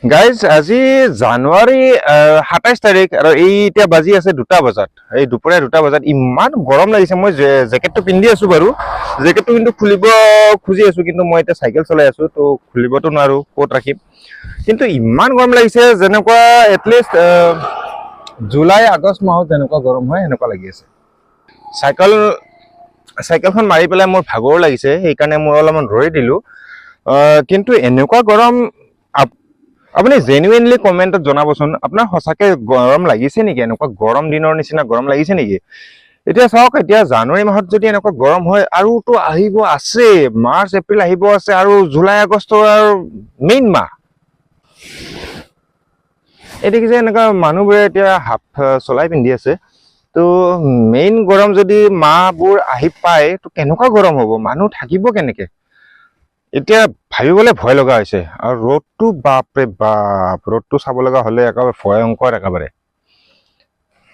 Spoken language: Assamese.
গাইজ আজি জানুৱাৰী ২৭ তাৰিখ আৰু এতিয়া বাজি আছে 2টা বজাত। এই দুপৰীয়া 2টা বজাত ইমান গৰম লাগিছে। মই জেকেটটো পিন্ধি আছো বাৰু, জেকেটটো কিন্তু খুলিব খুজি আছো, কিন্তু মই এতিয়া চাইকেল চলাই আছো তো খুলিবতো নোৱাৰো, ক'ত ৰাখিম। কিন্তু ইমান গৰম লাগিছে যেনেকুৱা এটলিষ্ট জুলাই আগষ্ট মাহত যেনেকুৱা গৰম হয় সেনেকুৱা লাগি আছে। চাইকেলখন মাৰি পেলাই মোৰ ভাগৰো লাগিছে, সেইকাৰণে মই অলপমান ৰৈ দিলো। কিন্তু এনেকুৱা গৰম আপুনি জেনুইনলি কমেণ্টত জনাবচোন, আপোনাৰ সঁচাকে গৰম লাগিছে নেকি? এনেকুৱা গৰম দিনৰ নিচিনা গৰম লাগিছে নেকি? এতিয়া চাওক, এতিয়া জানুৱাৰী মাহত যদি এনেকুৱা গৰম হয় আৰুতো আহিব আছে, মাৰ্চ এপ্ৰিল আহিব আছে, আৰু জুলাই আগষ্টৰ আৰু মেইন মাহ। এই দেখিছে এনেকুৱা মানুহবোৰে এতিয়া হাফ চলাই পিন্ধি আছে। তো মেইন গৰম যদি মাহবোৰ আহি পায় তো কেনেকুৱা গৰম হ'ব, মানুহ থাকিব কেনেকে? এতিয়া ভাবিবলৈ ভয় লগা হৈছে। আৰু ৰ'দটো বাপৰে বাপ, ৰ'দটো চাব লগা হ'লে একেবাৰে ভয়ংকৰ একেবাৰে।